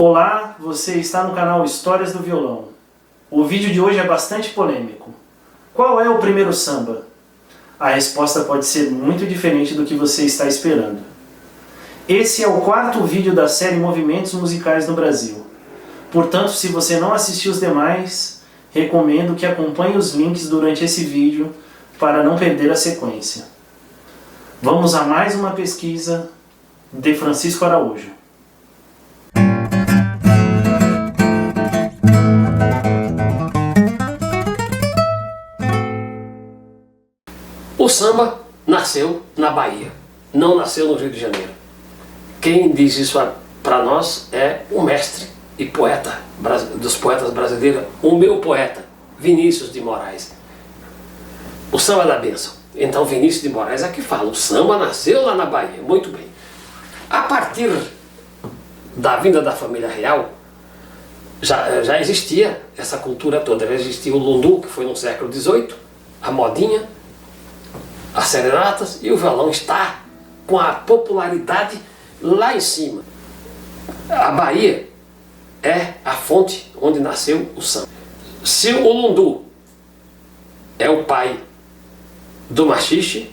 Olá, você está no canal Histórias do Violão. O vídeo de hoje é bastante polêmico. Qual é o primeiro samba? A resposta pode ser muito diferente do que você está esperando. Esse é o quarto vídeo da série Movimentos Musicais no Brasil. Portanto, se você não assistiu os demais, recomendo que acompanhe os links durante esse vídeo para não perder a sequência. Vamos a mais uma pesquisa de Francisco Araújo. O samba nasceu na Bahia, não nasceu no Rio de Janeiro. Quem diz isso para nós é o mestre e poeta dos poetas brasileiros, o meu poeta, Vinícius de Moraes. O samba da bênção. Então Vinícius de Moraes é que fala, o samba nasceu lá na Bahia. Muito bem. A partir da vinda da família real, já existia essa cultura toda. Já existia o lundu, que foi no século XVIII, a modinha, as serenatas, e o violão está com a popularidade lá em cima. A Bahia é a fonte onde nasceu o samba. Se o lundu é o pai do machixe,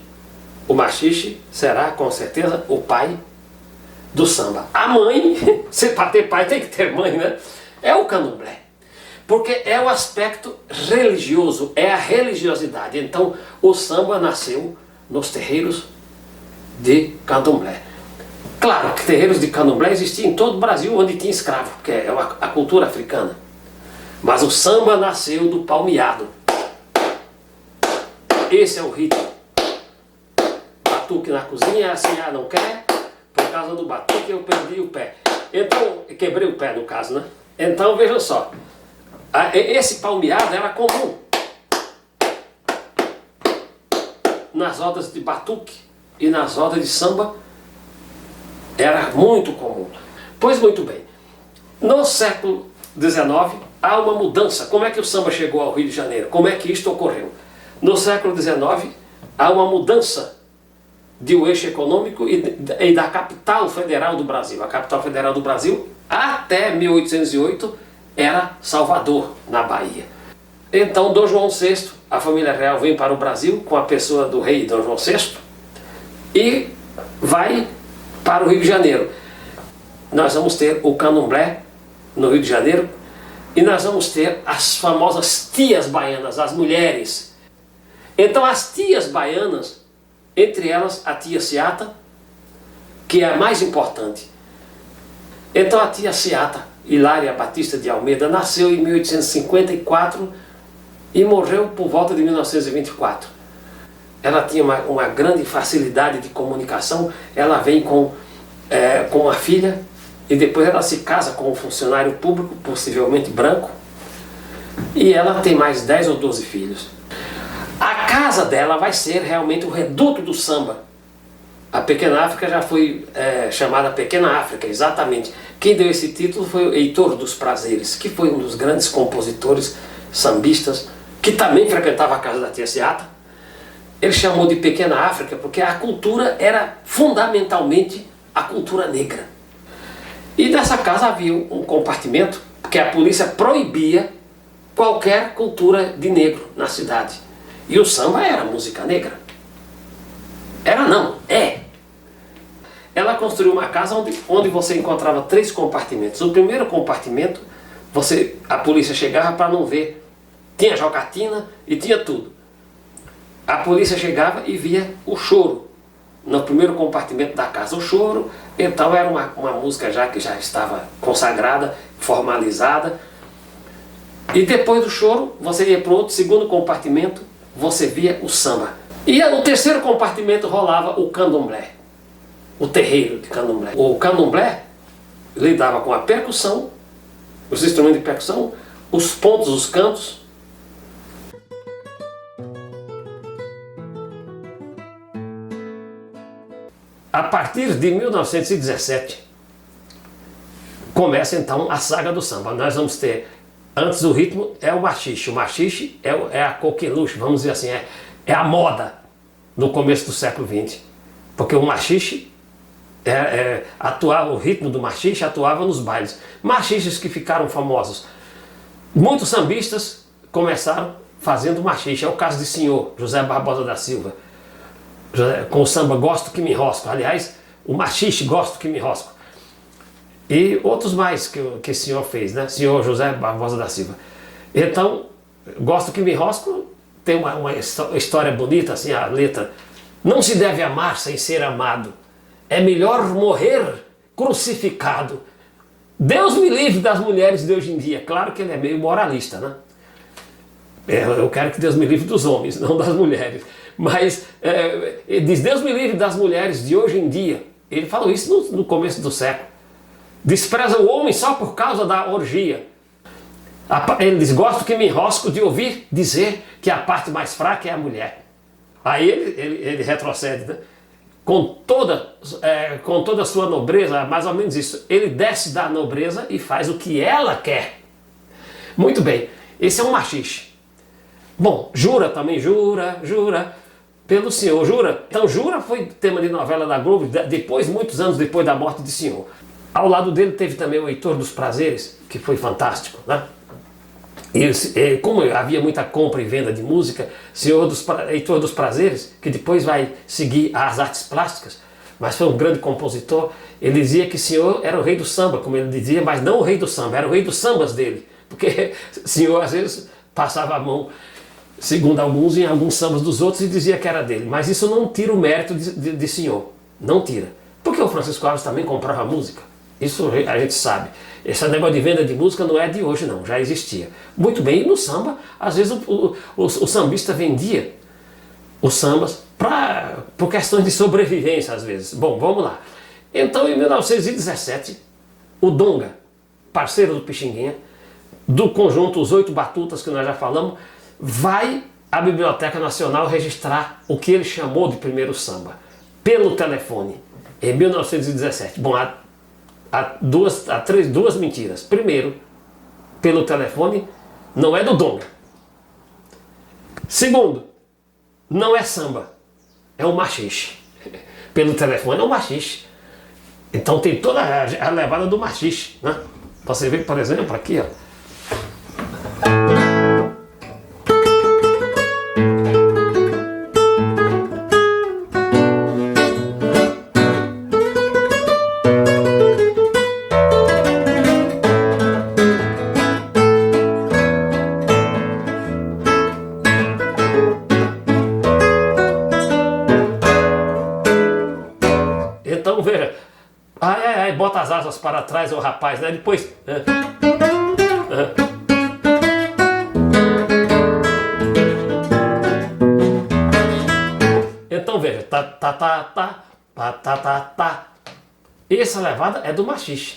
o machixe será com certeza o pai do samba. A mãe, se para ter pai tem que ter mãe, né? É o candomblé. Porque é o aspecto religioso, é a religiosidade. Então o samba nasceu nos terreiros de candomblé. Claro que terreiros de candomblé existiam em todo o Brasil onde tinha escravo, que é a cultura africana. Mas o samba nasceu do palmeado. Esse é o ritmo. Batuque na cozinha, assim, não quer? Por causa do batuque eu perdi o pé. Então, quebrei o pé no caso, né? Então vejam só. Esse palmeado era comum nas rodas de batuque e nas rodas de samba, era muito comum. Pois muito bem, no século XIX há uma mudança. Como é que o samba chegou ao Rio de Janeiro? Como é que isto ocorreu? No século XIX há uma mudança do eixo econômico e da capital federal do Brasil. A capital federal do Brasil até 1808 era Salvador, na Bahia. Então Dom João VI, a família real vem para o Brasil com a pessoa do rei Dom João VI e vai para o Rio de Janeiro. Nós vamos ter o candomblé no Rio de Janeiro e nós vamos ter as famosas tias baianas, as mulheres. Então as tias baianas, entre elas a tia Seata, que é a mais importante. Então a tia Seata, Hilária Batista de Almeida, nasceu em 1854 e morreu por volta de 1924. Ela tinha uma grande facilidade de comunicação. Ela vem com uma filha e depois ela se casa com um funcionário público, possivelmente branco, e ela tem mais 10 ou 12 filhos. A casa dela vai ser realmente o reduto do samba. A Pequena África já foi chamada Pequena África, exatamente. Quem deu esse título foi o Heitor dos Prazeres, que foi um dos grandes compositores sambistas, que também frequentava a casa da tia Seata. Ele chamou de Pequena África porque a cultura era fundamentalmente a cultura negra. E nessa casa havia um compartimento, porque a polícia proibia qualquer cultura de negro na cidade. E o samba era música negra. Era não, é. Ela construiu uma casa onde você encontrava 3 compartimentos. O primeiro compartimento, a polícia chegava para não ver. Tinha jogatina e tinha tudo. A polícia chegava e via o choro no primeiro compartimento da casa. O choro, então, era uma música que já estava consagrada, formalizada. E depois do choro, você ia para o segundo compartimento, você via o samba. E no terceiro compartimento rolava o candomblé, o terreiro de candomblé. O candomblé lidava com a percussão, os instrumentos de percussão, os pontos, os cantos. A partir de 1917, começa então a saga do samba. Nós vamos ter, antes do ritmo, é o machixe. O machixe é a coqueluche, vamos dizer assim, é a moda no começo do século XX. Porque o machixe atuava, o ritmo do machixe atuava nos bailes. Machiches que ficaram famosos. Muitos sambistas começaram fazendo machixe. É o caso de senhor José Barbosa da Silva, com o samba Gosto Que Me Enrosco. Aliás, o machixe Gosto Que Me Enrosco. E outros mais que o senhor fez, né? Senhor José Barbosa da Silva. Então, Gosto Que Me Enrosco tem uma história bonita, assim, a letra. Não se deve amar sem ser amado. É melhor morrer crucificado. Deus me livre das mulheres de hoje em dia. Claro que ele é meio moralista, né? Eu quero que Deus me livre dos homens, não das mulheres. Mas ele diz, Deus me livre das mulheres de hoje em dia. Ele falou isso no começo do século. Despreza o homem só por causa da orgia. Ele diz, gosto que me enrosco de ouvir dizer que a parte mais fraca é a mulher. Aí ele retrocede, né? Com toda a sua nobreza, mais ou menos isso. Ele desce da nobreza e faz o que ela quer. Muito bem, esse é um machixe. Bom, jura também, jura pelo senhor, jura. Então jura foi tema de novela da Globo, depois, muitos anos depois da morte de senhor. Ao lado dele teve também o Heitor dos Prazeres, que foi fantástico, né? E como havia muita compra e venda de música, Heitor dos Prazeres, que depois vai seguir as artes plásticas, mas foi um grande compositor, ele dizia que o senhor era o rei do samba, como ele dizia, mas não o rei do samba, era o rei dos sambas dele, porque o senhor às vezes passava a mão, segundo alguns, em alguns sambas dos outros e dizia que era dele, mas isso não tira o mérito de senhor, não tira, porque o Francisco Alves também comprava música, isso a gente sabe. Esse negócio de venda de música não é de hoje não, já existia. Muito bem, e no samba, às vezes o sambista vendia os sambas por questões de sobrevivência, às vezes. Bom, vamos lá. Então, em 1917, o Donga, parceiro do Pixinguinha, do conjunto Os Oito Batutas, que nós já falamos, vai à Biblioteca Nacional registrar o que ele chamou de primeiro samba, pelo telefone, em 1917. Bom, há duas mentiras. Primeiro, pelo telefone, não é do Donga. Segundo, não é samba, é um machixe. Pelo telefone é um machixe. Então tem toda a levada do machixe, né? Você vê, por exemplo, aqui, ó. Então veja, ai, bota as asas para trás, o rapaz, né? Depois. Então veja, tá. Essa levada é do machixe.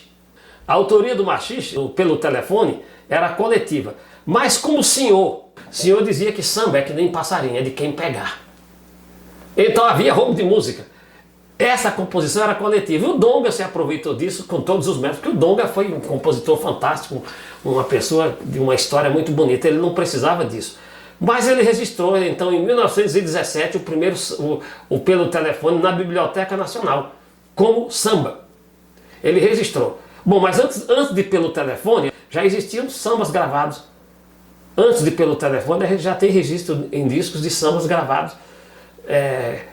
A autoria do machixe, pelo telefone, era coletiva. Mas como o senhor dizia que samba é que nem passarinho, é de quem pegar. Então havia roubo de música. Essa composição era coletiva. E o Donga se aproveitou disso com todos os méritos, porque o Donga foi um compositor fantástico, uma pessoa de uma história muito bonita, ele não precisava disso. Mas ele registrou, então, em 1917, o primeiro pelo telefone na Biblioteca Nacional, como samba. Ele registrou. Bom, mas antes de pelo telefone, já existiam sambas gravados. Antes de pelo telefone, a gente já tem registro em discos de sambas gravados.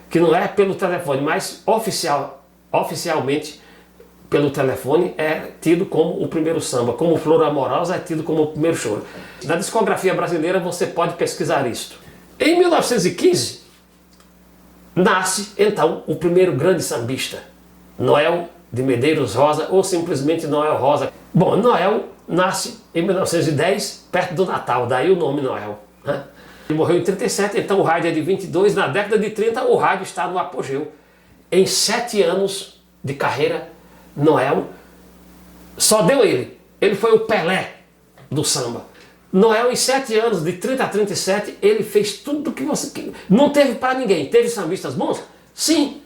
Que não é pelo telefone, mas oficialmente pelo telefone é tido como o primeiro samba, como Flor Amorosa é tido como o primeiro choro. Na discografia brasileira você pode pesquisar isto. Em 1915 nasce então o primeiro grande sambista, Noel de Medeiros Rosa, ou simplesmente Noel Rosa. Bom, Noel nasce em 1910, perto do Natal, daí o nome Noel, né? Ele morreu em 37, então o rádio é de 22. Na década de 30 o rádio está no apogeu. Em 7 anos de carreira, Noel só deu ele. Ele foi o Pelé do samba. Noel, em 7 anos, de 30 a 37, ele fez tudo que você... Não teve para ninguém. Teve sambistas bons? Sim,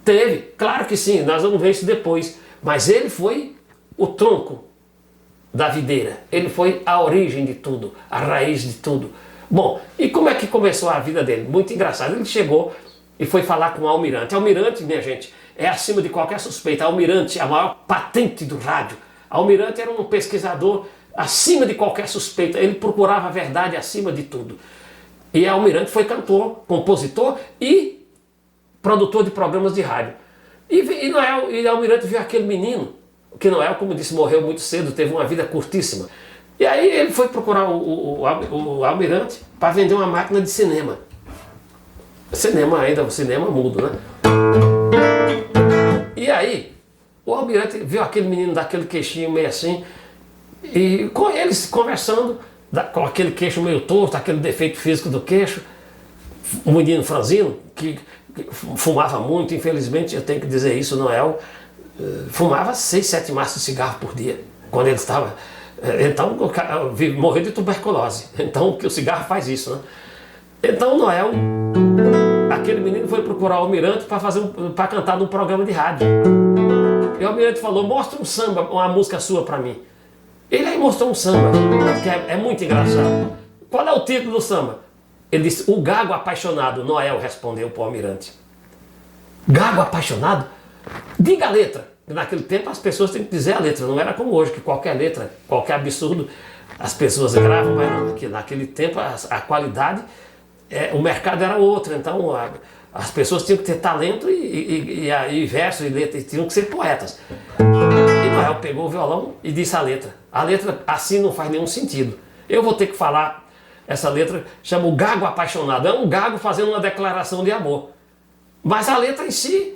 teve. Claro que sim, nós vamos ver isso depois. Mas ele foi o tronco da videira. Ele foi a origem de tudo, a raiz de tudo. Bom, e como é que começou a vida dele? Muito engraçado. Ele chegou e foi falar com o Almirante. Almirante, minha gente, é acima de qualquer suspeita. Almirante, a maior patente do rádio. Almirante era um pesquisador acima de qualquer suspeita. Ele procurava a verdade acima de tudo. E Almirante foi cantor, compositor e produtor de programas de rádio. E Almirante viu aquele menino, que Noel, como disse, morreu muito cedo, teve uma vida curtíssima. E aí ele foi procurar o Almirante para vender uma máquina de cinema. Cinema ainda, o cinema mudo, né? E aí, o Almirante viu aquele menino daquele queixinho meio assim, e com eles conversando, com aquele queixo meio torto, aquele defeito físico do queixo, um menino franzino, que fumava muito, infelizmente, eu tenho que dizer isso, Noel, fumava 6, 7 maços de cigarro por dia, quando ele estava... Então, morreu de tuberculose. Então, que o cigarro faz isso, né? Então, Noel, aquele menino foi procurar o Almirante para cantar num programa de rádio. E o Almirante falou: mostra um samba, uma música sua para mim. Ele aí mostrou um samba, que é muito engraçado. Qual é o título do samba? Ele disse: O Gago Apaixonado. Noel respondeu para o Almirante: Gago Apaixonado? Diga a letra. Naquele tempo as pessoas têm que dizer a letra, não era como hoje, que qualquer letra, qualquer absurdo, as pessoas gravam, mas não, naquele tempo a qualidade, o mercado era outro, então as pessoas tinham que ter talento e verso e letra, e tinham que ser poetas. E Noel pegou o violão e disse a letra. A letra assim não faz nenhum sentido. Eu vou ter que falar, essa letra chama O Gago Apaixonado, é um gago fazendo uma declaração de amor. Mas a letra em si: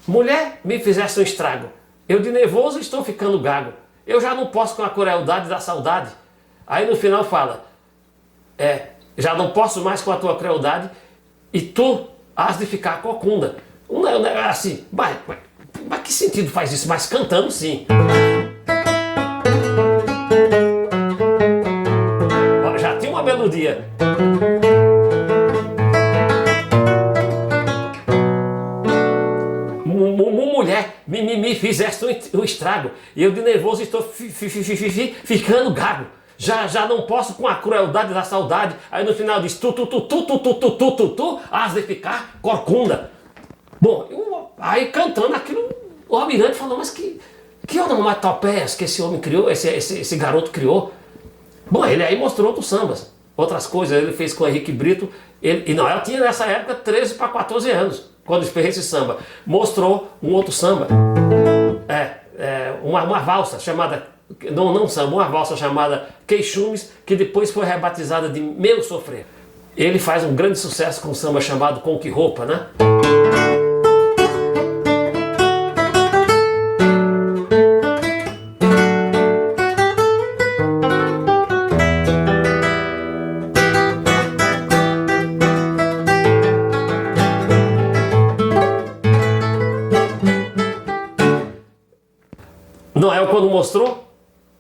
mulher, me fizesse um estrago. Eu de nervoso estou ficando gago. Eu já não posso com a crueldade da saudade. Aí no final fala: já não posso mais com a tua crueldade e tu has de ficar cocunda. Não é assim, mas que sentido faz isso? Mas cantando sim. Já tinha uma melodia. Mulher, me fizeste um estrago. E eu de nervoso estou ficando gago. Já não posso com a crueldade da saudade. Aí no final diz: tu has de ficar corcunda. Bom, aí cantando aquilo, o Almirante falou: mas que onomatopeias que esse homem criou, esse garoto criou. Bom, ele aí mostrou outros sambas, outras coisas. Ele fez com o Henrique Brito. E Noel tinha nessa época 13 para 14 anos. Quando fez esse samba, mostrou um outro samba, uma valsa chamada, não samba, uma valsa chamada Queixumes, que depois foi rebatizada de Meu Sofrer. Ele faz um grande sucesso com um samba chamado Com Que Roupa, né? Noel, quando mostrou,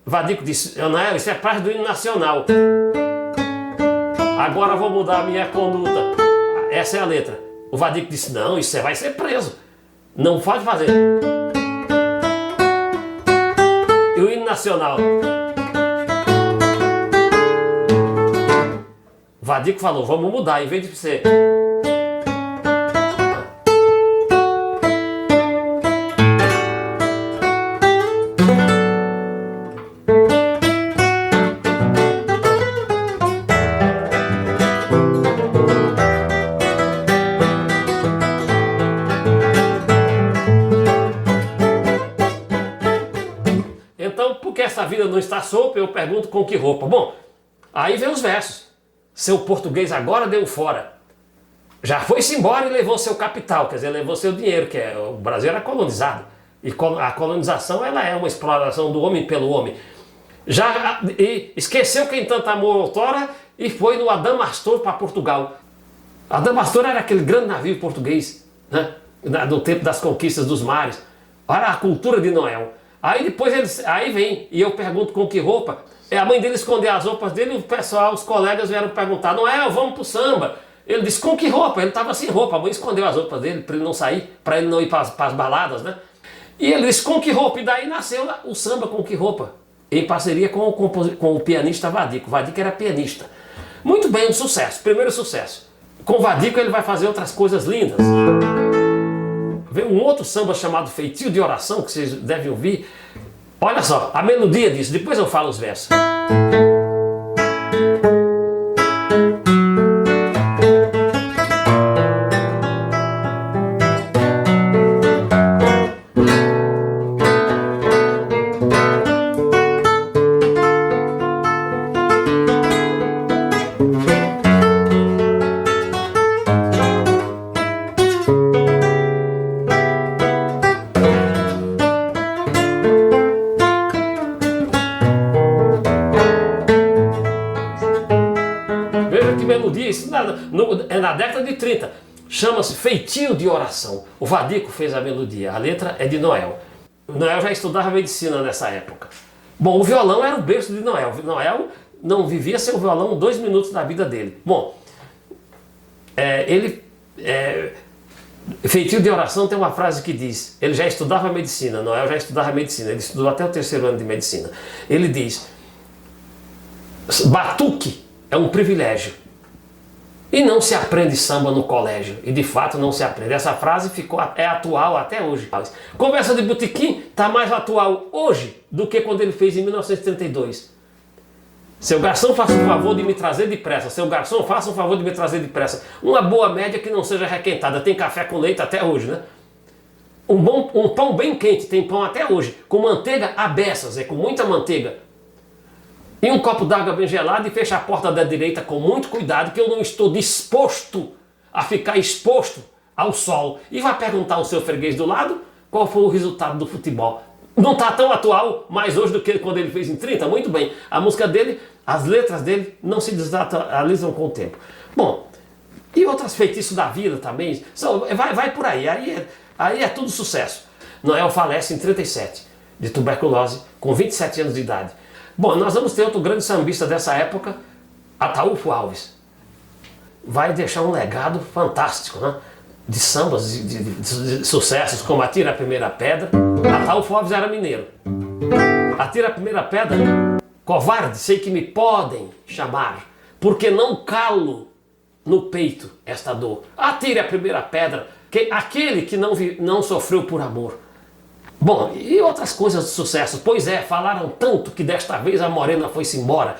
Vadico disse: Noel, isso é parte do hino nacional. Agora vou mudar a minha conduta. Essa é a letra. O Vadico disse: não, isso você vai ser preso. Não pode fazer. E o hino nacional? O Vadico falou: vamos mudar, em vez de ser... Então, porque essa vida não está sopa, eu pergunto: com que roupa? Bom, aí vem os versos. Seu português agora deu fora. Já foi-se embora e levou seu capital, quer dizer, levou seu dinheiro, que o Brasil era colonizado. E a colonização, ela é uma exploração do homem pelo homem. E esqueceu quem tanto amou outrora e foi no Adamastor para Portugal. Adamastor era aquele grande navio português, né? No tempo das conquistas dos mares. Olha a cultura de Noel. Aí depois aí vem, e eu pergunto: com que roupa? A mãe dele escondeu as roupas dele, e o pessoal, os colegas vieram perguntar: Noel, vamos pro samba. Ele disse: com que roupa? Ele estava sem roupa, a mãe escondeu as roupas dele para ele não sair, para ele não ir para as baladas, né? E ele disse: com que roupa? E daí nasceu o samba Com Que Roupa, em parceria com o pianista Vadico. Vadico era pianista. Muito bem, um sucesso, primeiro sucesso. Com Vadico ele vai fazer outras coisas lindas. Veio um outro samba chamado Feitio de Oração, que vocês devem ouvir. Olha só, a melodia disso, depois eu falo os versos. Veja que melodia, isso é na década de 30. Chama-se Feitio de Oração. O Vadico fez a melodia, a letra é de Noel. Noel já estudava medicina nessa época. Bom, o violão era o berço de Noel. Noel não vivia sem o violão 2 minutos da vida dele. Bom, Feitio de Oração tem uma frase que diz, ele já estudava medicina, Noel já estudava medicina, ele estudou até o 3º ano de medicina. Ele diz, batuque é um privilégio e não se aprende samba no colégio, e de fato não se aprende. Essa frase é atual até hoje. Conversa de botequim está mais atual hoje do que quando ele fez em 1932. Seu garçom, faça um favor de me trazer depressa. Seu garçom, faça um favor de me trazer depressa. Uma boa média que não seja requentada. Tem café com leite até hoje, né? Um pão bem quente, tem pão até hoje. Com manteiga a beças, com muita manteiga. E um copo d'água bem gelado e fecha a porta da direita com muito cuidado, que eu não estou disposto a ficar exposto ao sol. E vai perguntar ao seu freguês do lado qual foi o resultado do futebol. Não está tão atual mais hoje do que quando ele fez em 30, muito bem. A música dele, as letras dele não se desatualizam com o tempo. Bom, e outros feitiços da vida também, vai por aí, aí é tudo sucesso. Noel falece em 37, de tuberculose, com 27 anos de idade. Bom, nós vamos ter outro grande sambista dessa época, Ataúfo Alves. Vai deixar um legado fantástico, né? De sambas, de sucessos, como Atira a Primeira Pedra. Ataúfo Alves era mineiro. Atira a Primeira Pedra, covarde, sei que me podem chamar, porque não calo no peito esta dor. Atire a primeira pedra, aquele que não sofreu por amor. Bom, e outras coisas de sucesso. Pois é, falaram tanto que desta vez a morena foi-se embora.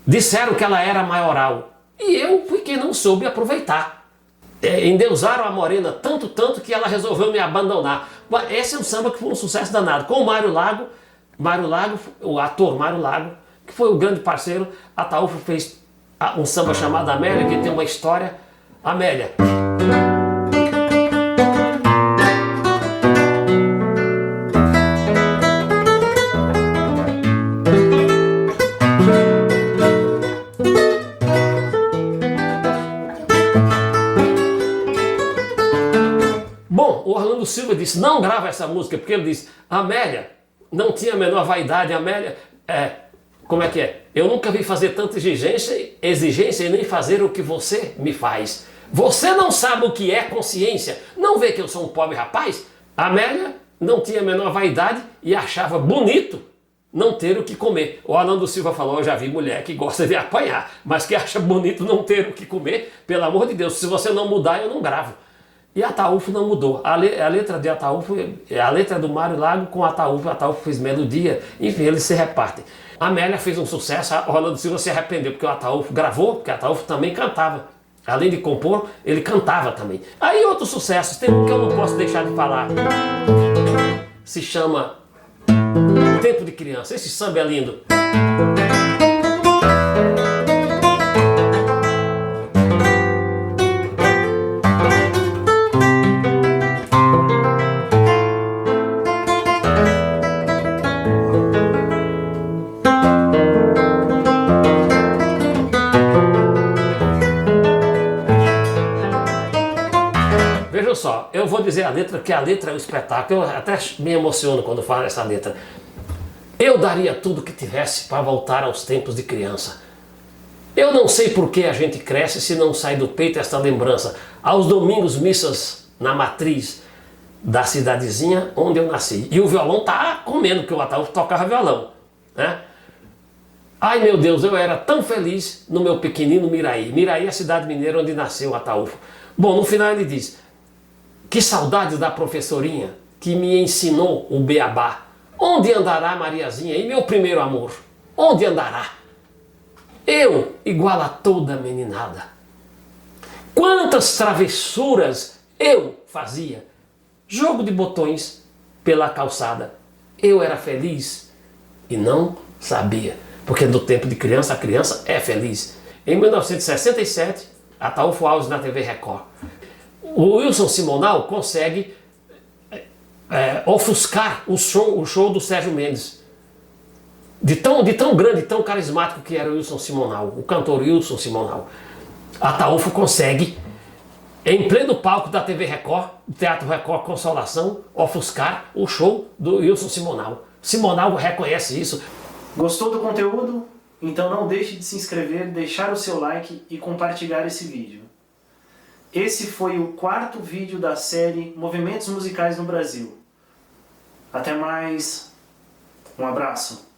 Disseram que ela era maioral. E eu fui quem não soube aproveitar. Endeusaram a morena tanto que ela resolveu me abandonar. Esse é um samba que foi um sucesso danado. Com o Mário Lago, o ator Mário Lago, que foi o grande parceiro, Ataúfo fez um samba chamado Amélia, que tem uma história. Amélia. Bom, o Orlando Silva disse, não grava essa música, porque ele disse, Amélia não tinha a menor vaidade, Amélia, como é que é? Eu nunca vi fazer tanta exigência e nem fazer o que você me faz. Você não sabe o que é consciência, não vê que eu sou um pobre rapaz? Amélia não tinha a menor vaidade e achava bonito não ter o que comer. O Orlando Silva falou, eu já vi mulher que gosta de apanhar, mas que acha bonito não ter o que comer, pelo amor de Deus, se você não mudar eu não gravo. E Ataúfo não mudou. A letra de Ataúfo, a letra do Mário Lago com Ataúfo fez melodia, enfim, eles se repartem. A Amélia fez um sucesso, o Orlando Silva se arrependeu, porque o Ataúfo gravou, porque o Ataúfo também cantava. Além de compor, ele cantava também. Aí outros sucessos, tem um que eu não posso deixar de falar. Se chama Tempo de Criança. Esse samba é lindo. Veja só, eu vou dizer a letra, que a letra é um espetáculo, eu até me emociono quando falo essa letra. Eu daria tudo que tivesse para voltar aos tempos de criança. Eu não sei por que a gente cresce se não sai do peito esta lembrança. Aos domingos, missas na matriz da cidadezinha onde eu nasci. E o violão tá comendo, porque o Ataúfo tocava violão, né? Ai meu Deus, eu era tão feliz no meu pequenino Miraí. Miraí é a cidade mineira onde nasceu o Ataúfo. Bom, no final ele diz, Que saudades da professorinha que me ensinou o beabá. Onde andará Mariazinha e meu primeiro amor? Onde andará? Eu, igual a toda meninada. Quantas travessuras eu fazia. Jogo de botões pela calçada. Eu era feliz e não sabia. Porque no tempo de criança, a criança é feliz. Em 1967, Ataúfo Alves na TV Record. O Wilson Simonal consegue ofuscar o show do Sérgio Mendes. De tão grande, tão carismático que era o Wilson Simonal, o cantor Wilson Simonal. Ataúfo consegue, em pleno palco da TV Record, Teatro Record Consolação, ofuscar o show do Wilson Simonal. Simonal reconhece isso. Gostou do conteúdo? Então não deixe de se inscrever, deixar o seu like e compartilhar esse vídeo. Esse foi o 4º vídeo da série Movimentos Musicais no Brasil. Até mais, um abraço.